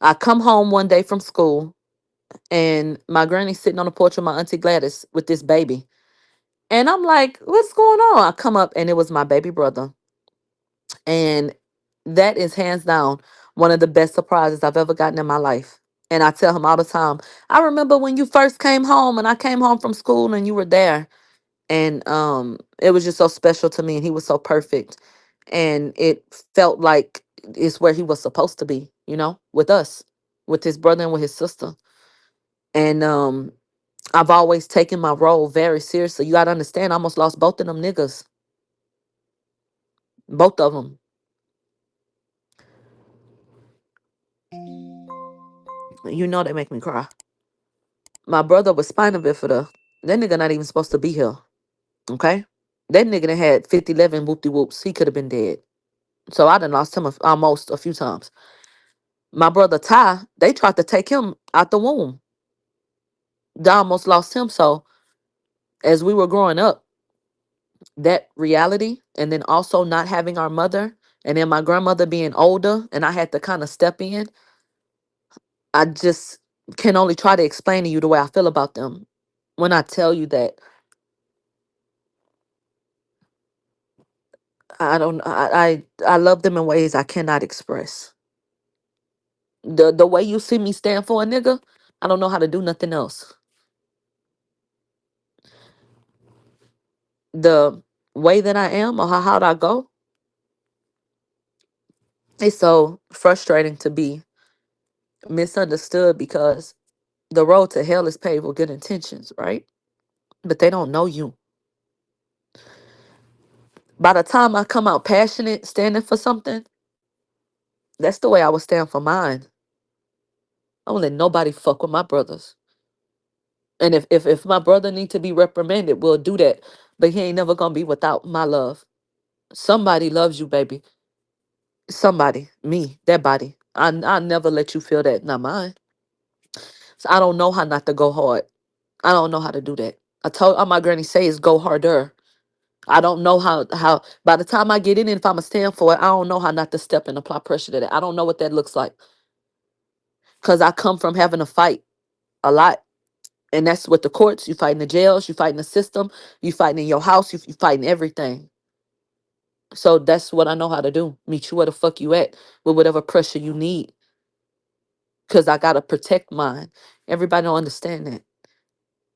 I come home one day from school, and my granny's sitting on the porch with my auntie Gladys with this baby. And I'm like, what's going on? I come up, and it was my baby brother. And that is hands down one of the best surprises I've ever gotten in my life. And I tell him all the time, I remember when you first came home and I came home from school and you were there. And it was just so special to me, and he was so perfect. And it felt like it's where he was supposed to be, with us, with his brother and with his sister. And I've always taken my role very seriously. You gotta understand, I almost lost both of them niggas. Both of them. They make me cry. My brother was spina bifida. That nigga not even supposed to be here. Okay? That nigga that had 5011 whoop de whoops. He could have been dead. So I done lost him almost a few times. My brother Ty, they tried to take him out the womb. They almost lost him. So as we were growing up, that reality, and then also not having our mother, and then my grandmother being older, and I had to kind of step in. I just can only try to explain to you the way I feel about them when I tell you that I don't I love them in ways I cannot express. The way you see me stand for a nigga, I don't know how to do nothing else. The way that I am, or how hard I go, it's so frustrating to be misunderstood, because the road to hell is paved with good intentions, right? But they don't know you. By the time I come out passionate, standing for something, that's the way I would stand for mine. I won't let nobody fuck with my brothers. And if my brother need to be reprimanded, we'll do that. But he ain't never gonna be without my love. Somebody loves you, baby. Somebody, me, that body. I never let you feel that, not mine. So I don't know how not to go hard. I don't know how to do that. I told all my granny say is go harder. I don't know how by the time I get in it, if I'ma stand for it, I don't know how not to step and apply pressure to that. I don't know what that looks like. Cause I come from having to fight a lot. And that's with the courts. You fight in the jails, you fight in the system, you fight in your house, you fight in everything. So that's what I know how to do. Meet you where the fuck you at with whatever pressure you need. Cause I gotta protect mine. Everybody don't understand that.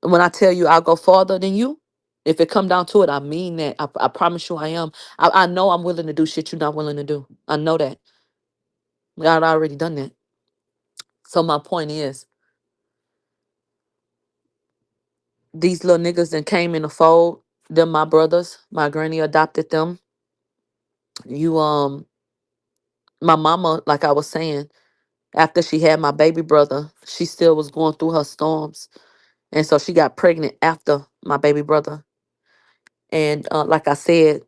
When I tell you I'll go farther than you, if it come down to it, I mean that. I promise you I am. I know I'm willing to do shit you're not willing to do. I know that. God already done that. So my point is, these little niggas that came in the fold, them my brothers, my granny adopted them. You my mama, like I was saying, after she had my baby brother, she still was going through her storms. And so she got pregnant after my baby brother. And like I said,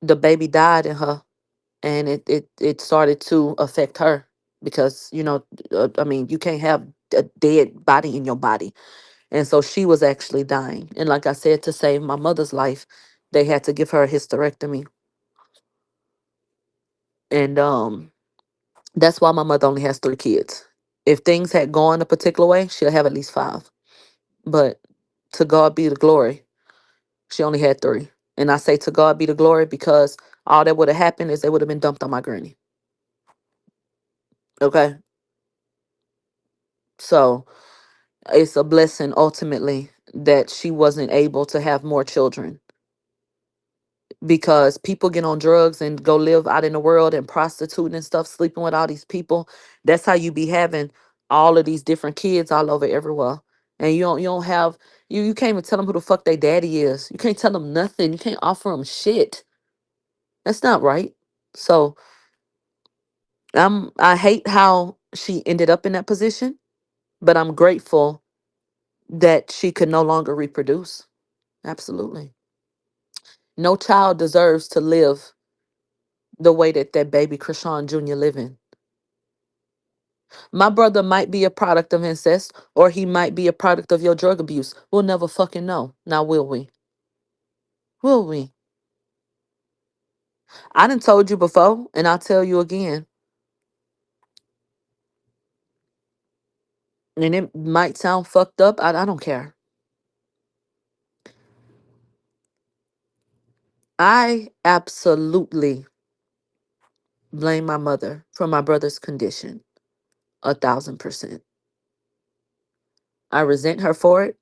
the baby died in her, and it started to affect her, because I mean, you can't have a dead body in your body. And so she was actually dying, and like I said, to save my mother's life, they had to give her a hysterectomy. And that's why my mother only has 3 kids. If things had gone a particular way, she'll have at least 5. But to God be the glory, she only had 3. And I say to God be the glory because all that would have happened is they would have been dumped on my granny. Okay. So it's a blessing ultimately that she wasn't able to have more children, because people get on drugs and go live out in the world and prostituting and stuff, sleeping with all these people. That's how you be having all of these different kids all over everywhere. And you don't have you can't even tell them who the fuck their daddy is. You can't tell them nothing. You can't offer them shit. That's not right. So I hate how she ended up in that position, but I'm grateful that she could no longer reproduce. Absolutely. No child deserves to live the way that baby Krishan Jr. living. My brother might be a product of incest, or he might be a product of your drug abuse. We'll never fucking know. Now, will we? Will we? I done told you before, and I'll tell you again. And it might sound fucked up. I don't care. I absolutely blame my mother for my brother's condition. 1,000%. I resent her for it.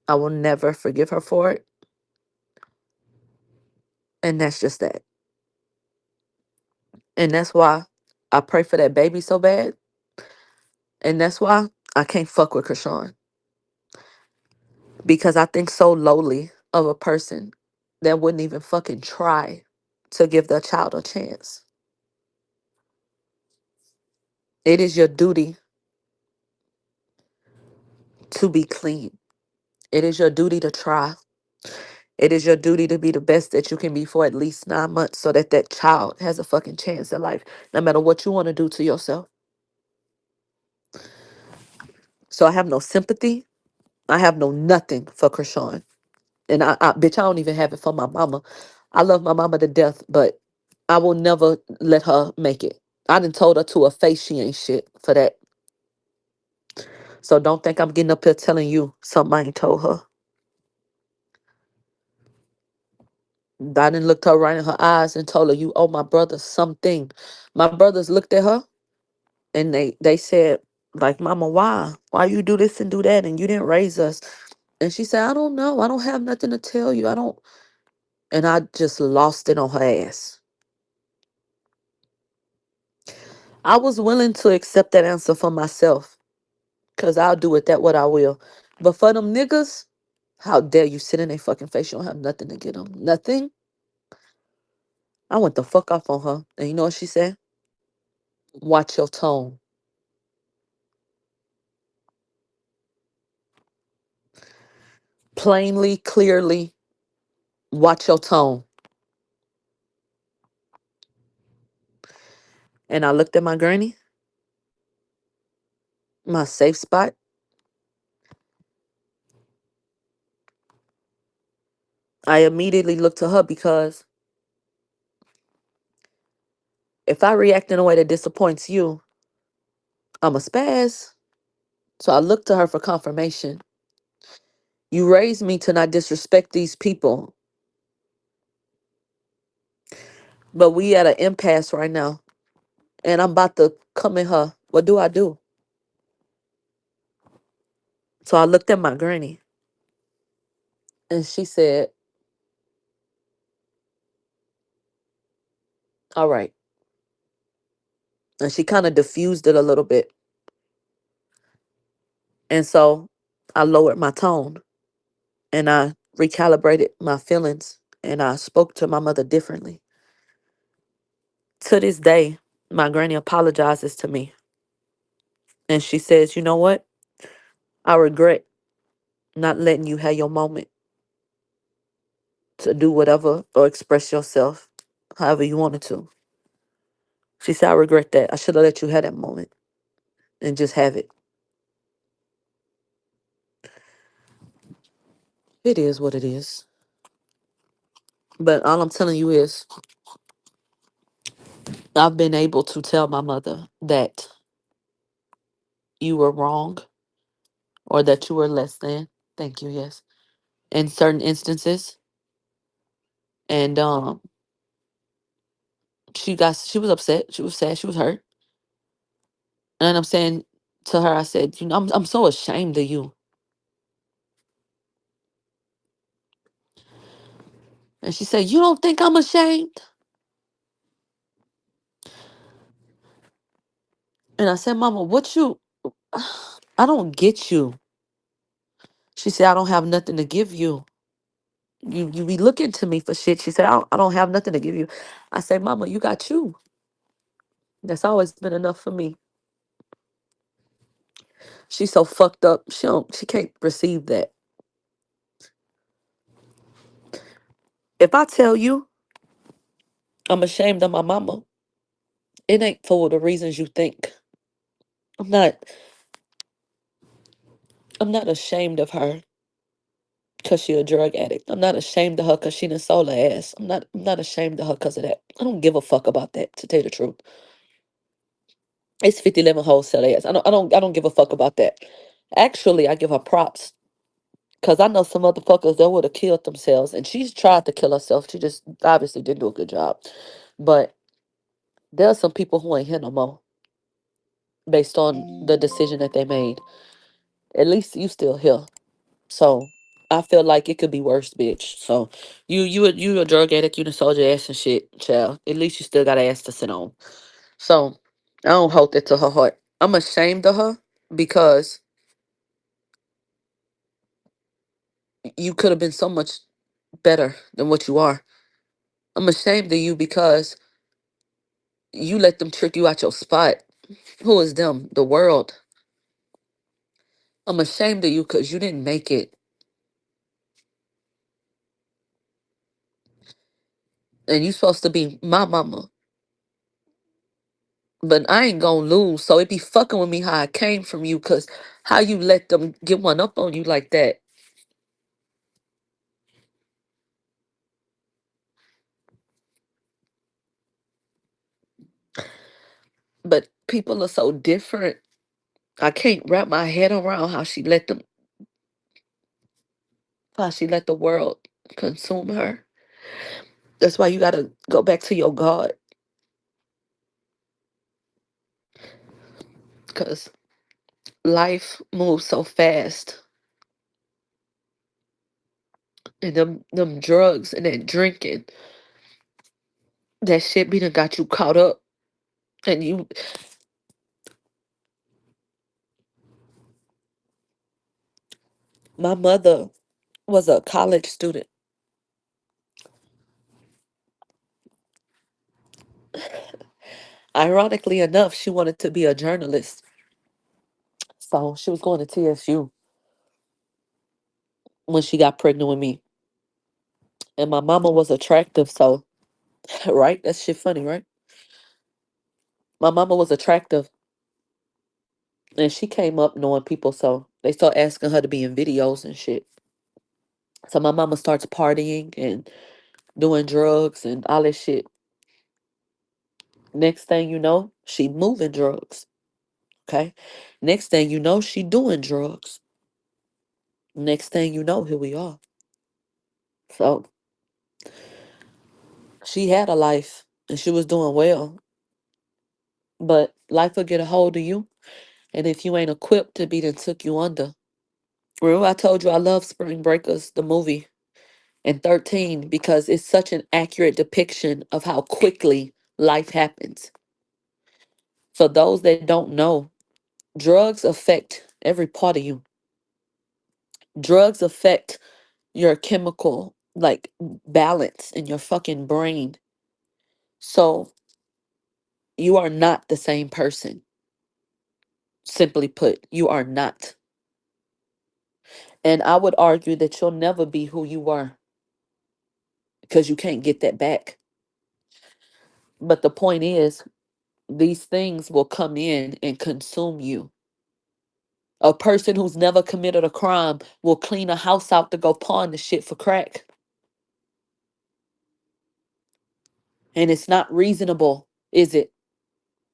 I will never forgive her for it. And that's just that. And that's why I pray for that baby so bad. And that's why I can't fuck with Krishan. Because I think so lowly of a person that wouldn't even fucking try to give their child a chance. It is your duty to be clean. It is your duty to try. It is your duty to be the best that you can be for at least 9 months so that that child has a fucking chance at life, no matter what you want to do to yourself. So I have no sympathy. I have no nothing for Krishan. And bitch, I don't even have it for my mama. I love my mama to death, but I will never let her make it. I done told her to her face she ain't shit for that. So don't think I'm getting up here telling you something I ain't told her. I done looked her right in her eyes and told her, you owe my brother something. My brothers looked at her and they said, like, mama, why? Why you do this and do that? And you didn't raise us. And she said, I don't know. I don't have nothing to tell you. I don't. And I just lost it on her ass. I was willing to accept that answer for myself. Because I'll do it that what I will. But for them niggas, how dare you sit in their fucking face? You don't have nothing to get them. Nothing. I went the fuck off on her. And you know what she said? Watch your tone. Plainly, clearly, watch your tone. And I looked at my granny, my safe spot. I immediately looked to her because if I react in a way that disappoints you, I'm a spaz. So I looked to her for confirmation. You raised me to not disrespect these people, but we at an impasse right now. And I'm about to come at her. What do I do? So I looked at my granny and she said, all right. And she kind of diffused it a little bit. And so I lowered my tone and I recalibrated my feelings and I spoke to my mother differently. To this day, my granny apologizes to me and she says, you know what? I regret not letting you have your moment to do whatever or express yourself however you wanted to. She said, I regret that. I should have let you have that moment and just have it. It is what it is. But all I'm telling you is, I've been able to tell my mother that you were wrong or that you were less than. Thank you, yes. In certain instances. And she was upset. She was sad. She was hurt. And I'm saying to her, I said, you know, I'm so ashamed of you. And she said, you don't think I'm ashamed? And I said, Mama, what you I don't get you. She said, I don't have nothing to give you. You be looking to me for shit. She said, I don't have nothing to give you. I said, Mama, you got you. That's always been enough for me. She's so fucked up. She can't receive that. If I tell you I'm ashamed of my mama, it ain't for the reasons you think. I'm not I'm not ashamed of her because she a drug addict. I'm not ashamed of her because she done sold her ass. I'm not ashamed of her because of that. I don't give a fuck about that, to tell you the truth. It's 5011 wholesale ass. I don't give a fuck about that. Actually, I give her props. Cause I know some motherfuckers that would have killed themselves, and she's tried to kill herself. She just obviously didn't do a good job. But there are some people who ain't here no more based on the decision that they made. At least you still here. So I feel like it could be worse, bitch. So you a drug addict, you done sold your ass and shit, child. At least you still got an ass to sit on. So I don't hold that to her heart. I'm ashamed of her because you could have been so much better than what you are. I'm ashamed of you because you let them trick you out your spot. Who is them? The world. I'm ashamed of you because you didn't make it. And you supposed to be my mama. But I ain't gonna lose. So it be fucking with me how I came from you, because how you let them get one up on you like that. But people are so different. I can't wrap my head around how she let the world consume her. That's why you gotta go back to your God. Because life moves so fast. And them drugs and that drinking, that shit be done got you caught up. And my mother was a college student. Ironically enough, she wanted to be a journalist. So she was going to TSU when she got pregnant with me. And my mama was attractive, so right? That shit funny, right? My mama was attractive and she came up knowing people, so they start asking her to be in videos and shit. So my mama starts partying and doing drugs and all that shit. Next thing you know, she moving drugs. Okay. Next thing you know, she doing drugs. Next thing you know, here we are. So she had a life and she was doing well. But life will get a hold of you. And if you ain't equipped to be, then took you under. Remember, I told you I love Spring Breakers, the movie, and 13, because it's such an accurate depiction of how quickly life happens. For those that don't know, drugs affect every part of you. Drugs affect your chemical, like, balance in your fucking brain. So you are not the same person. Simply put, you are not. And I would argue that you'll never be who you were because you can't get that back. But the point is, these things will come in and consume you. A person who's never committed a crime will clean a house out to go pawn the shit for crack. And it's not reasonable, is it?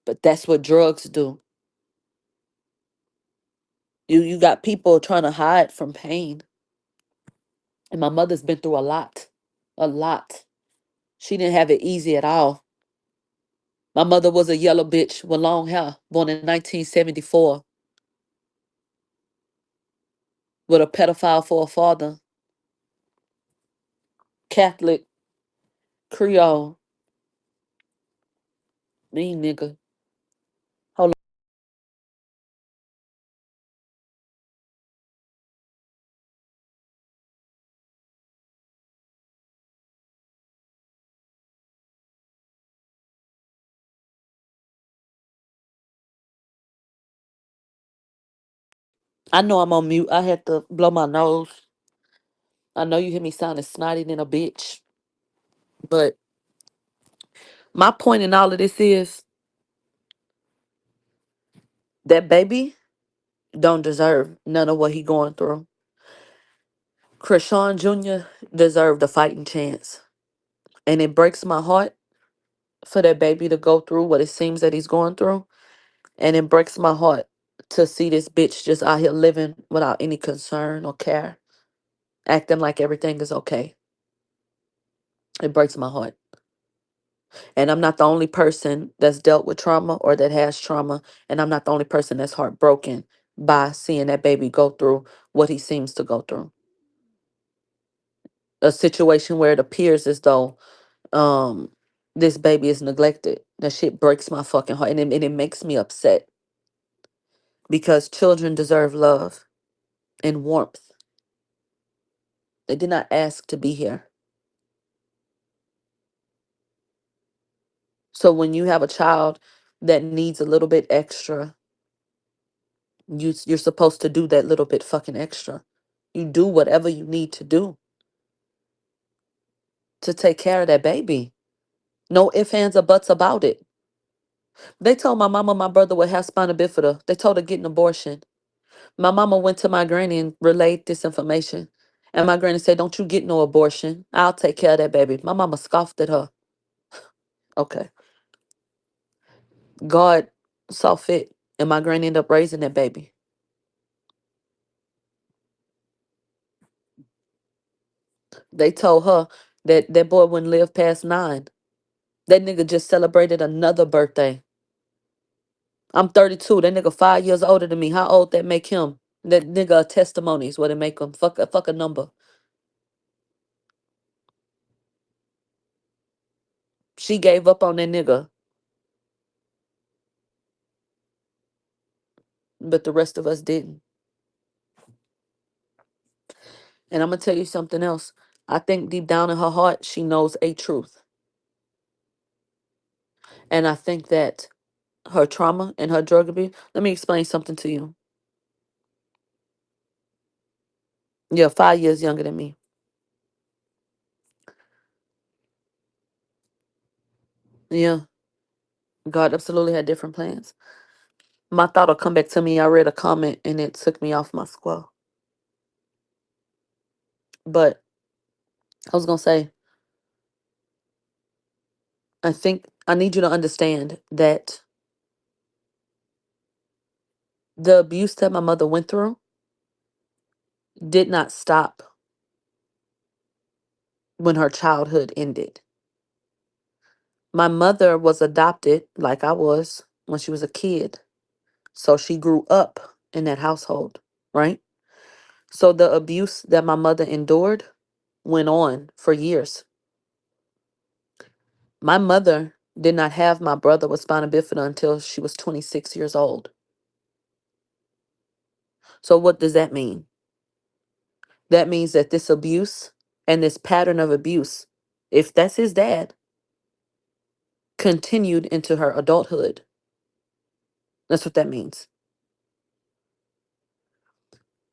But that's what drugs do. You got people trying to hide from pain. And my mother's been through a lot. A lot. She didn't have it easy at all. My mother was a yellow bitch with long hair, born in 1974, with a pedophile for a father, Catholic, Creole, mean nigga. Hold on. I know I'm on mute. I had to blow my nose. I know you hear me sounding snotty than a bitch. But my point in all of this is that baby don't deserve none of what he going through. Krishan Jr. deserved a fighting chance. And it breaks my heart for that baby to go through what it seems that he's going through. And it breaks my heart to see this bitch just out here living without any concern or care, acting like everything is okay. It breaks my heart. And I'm not the only person that's dealt with trauma or that has trauma. And I'm not the only person that's heartbroken by seeing that baby go through what he seems to go through. A situation where it appears as though um this baby is neglected. That shit breaks my fucking heart. And it makes me upset because children deserve love and warmth. They did not ask to be here. So when you have a child that needs a little bit extra, you're supposed to do that little bit fucking extra. You do whatever you need to do to take care of that baby. No ifs, ands, or buts about it. They told my mama my brother would have spina bifida. They told her get an abortion. My mama went to my granny and relayed this information. And my granny said, don't you get no abortion. I'll take care of that baby. My mama scoffed at her. Okay. God saw fit. And my granny ended up raising that baby. They told her that that boy wouldn't live past 9. That nigga just celebrated another birthday. I'm 32. That nigga 5 years older than me. How old that make him? That nigga a testimony is what it make him. Fuck a number. She gave up on that nigga, but the rest of us didn't. And I'm gonna tell you something else. I think deep down in her heart, she knows a truth. And I think that her trauma and her drug abuse. Let me explain something to you. You're 5 years younger than me. Yeah, God absolutely had different plans. My thought will come back to me. I read a comment and it took me off my square. But I was gonna say, I think I need you to understand that the abuse that my mother went through did not stop when her childhood ended. My mother was adopted like I was when she was a kid. So she grew up in that household, right? So the abuse that my mother endured went on for years. My mother did not have my brother with spina bifida until she was 26 years old. So what does that mean? That means that this abuse and this pattern of abuse, if that's his dad, continued into her adulthood. That's what that means.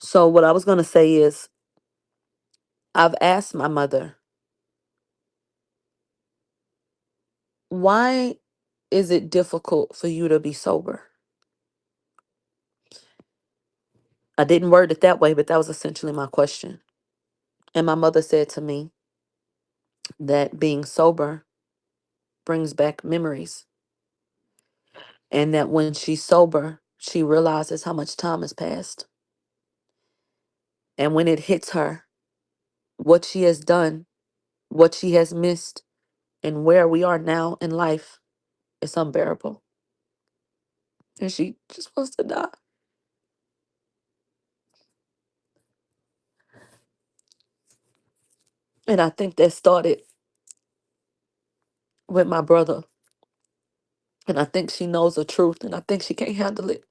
So what I was going to say is I've asked my mother, why is it difficult for you to be sober? I didn't word it that way, but that was essentially my question. And my mother said to me that being sober brings back memories. And that when she's sober, she realizes how much time has passed. And when it hits her, what she has done, what she has missed, and where we are now in life is unbearable. And she just wants to die. And I think that started with my brother. And I think she knows the truth, and I think she can't handle it.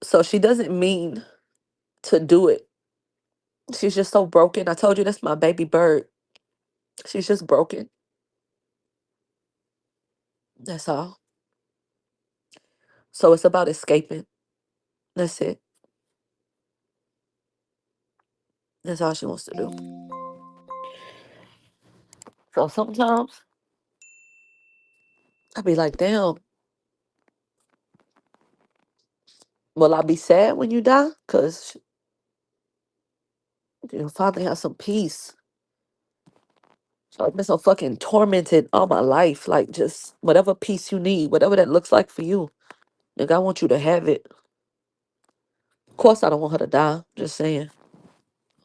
So she doesn't mean to do it. She's just so broken. I told you that's my baby bird. She's just broken. That's all. So it's about escaping. That's it. That's all she wants to do. So sometimes I be like, damn, will I be sad when you die? Because you'll finally have some peace. I've been so fucking tormented all my life. Like, just whatever peace you need, whatever that looks like for you. Nigga, I want you to have it. Of course, I don't want her to die. Just saying.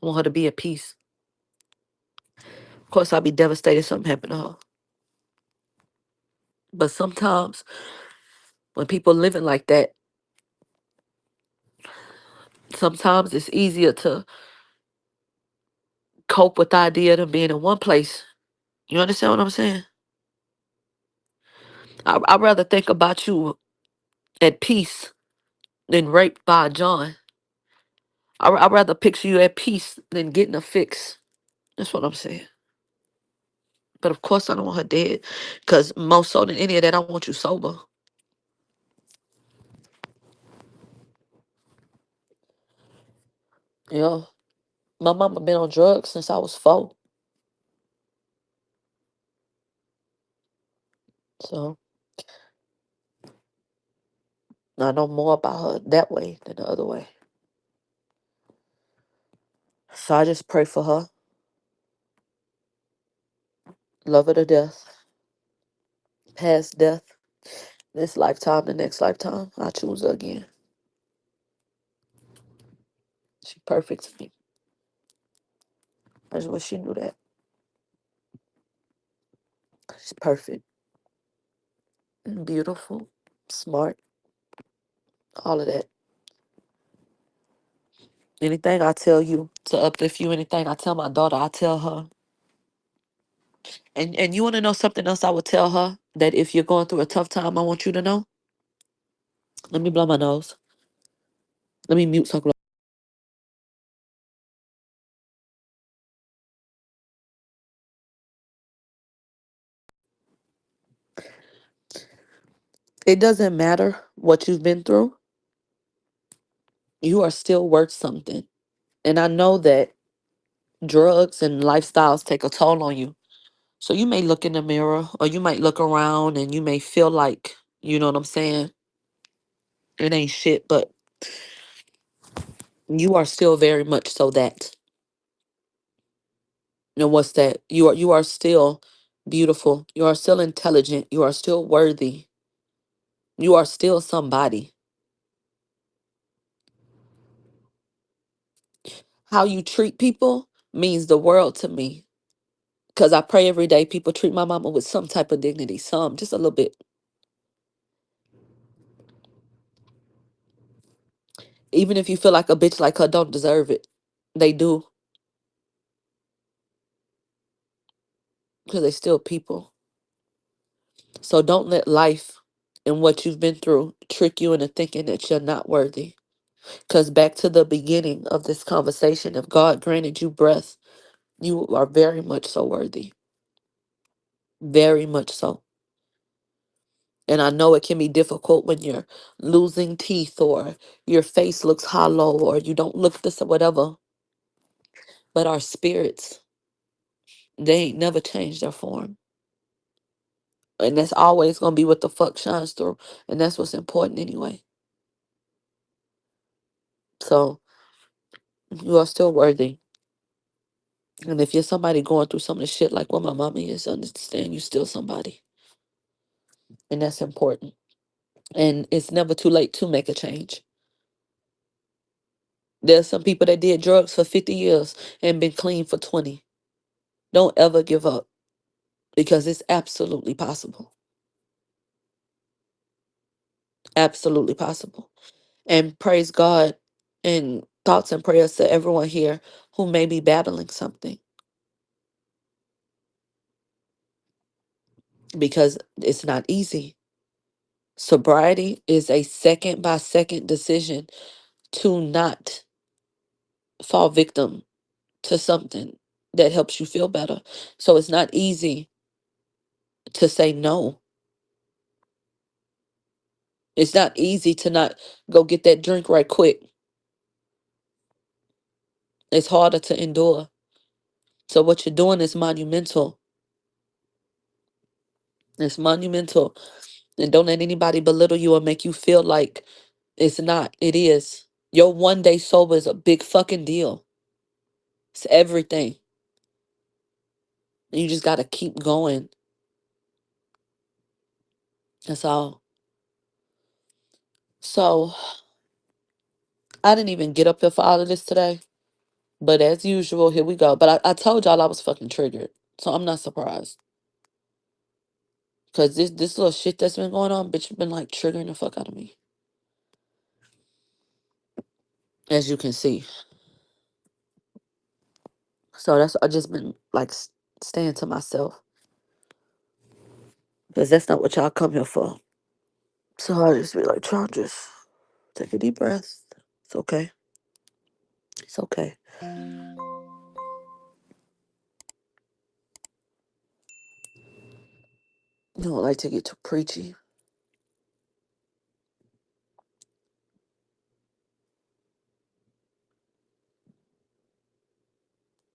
I want her to be at peace. Of course, I'd be devastated if something happened to her. But sometimes, when people living like that, sometimes it's easier to cope with the idea of them being in one place. You understand what I'm saying? I'd rather think about you at peace than raped by John. I'd rather picture you at peace than getting a fix. That's what I'm saying. But of course, I don't want her dead. Because more so than any of that, I want you sober. Yeah. My mama been on drugs since I was 4. So I know more about her that way than the other way. So I just pray for her. Love her to death. Past death. This lifetime, the next lifetime. I choose her again. She perfect to me. I just wish she knew that. She's perfect. Beautiful. Smart. All of that. Anything I tell you to uplift you, anything I tell my daughter, I tell her. And you want to know something else I would tell her? That if you're going through a tough time, I want you to know? Let me blow my nose. Let me mute so it doesn't matter what you've been through. You are still worth something. And I know that drugs and lifestyles take a toll on you. So you may look in the mirror or you might look around and you may feel like, you know what I'm saying? It ain't shit, but you are still very much so that. And what's that? You are still beautiful. You are still intelligent. You are still worthy. You are still somebody. How you treat people means the world to me. Because I pray every day people treat my mama with some type of dignity. Some, just a little bit. Even if you feel like a bitch like her don't deserve it. They do. Because they still people. So don't let life and what you've been through trick you into thinking that you're not worthy. Because back to the beginning of this conversation, if God granted you breath, you are very much so worthy. Very much so. And I know it can be difficult when you're losing teeth or your face looks hollow or you don't look this or whatever. But our spirits, they ain't never changed their form. And that's always going to be what the fuck shines through. And that's what's important anyway. So you are still worthy. And if you're somebody going through some of the shit like what my mama is, understand you still somebody. And that's important. And it's never too late to make a change. There's some people that did drugs for 50 years and been clean for 20. Don't ever give up because it's absolutely possible. Absolutely possible. And praise God and thoughts and prayers to everyone here who may be battling something because it's not easy. Sobriety is a second by second decision to not fall victim to something that helps you feel better. So it's not easy to say no. It's not easy to not go get that drink right quick. It's harder to endure. So what you're doing is monumental. It's monumental. And don't let anybody belittle you or make you feel like it's not. It is. Your 1 day sober is a big fucking deal. It's everything. You just got to keep going. That's all. So I didn't even get up here for all of this today. But as usual, here we go. But I told y'all I was fucking triggered. So I'm not surprised. Because this little shit that's been going on, bitch, been like triggering the fuck out of me. As you can see. So I just been like staying to myself. Because that's not what y'all come here for. So I just be like, y'all just take a deep breath. It's okay. It's okay. You don't like to get too preachy.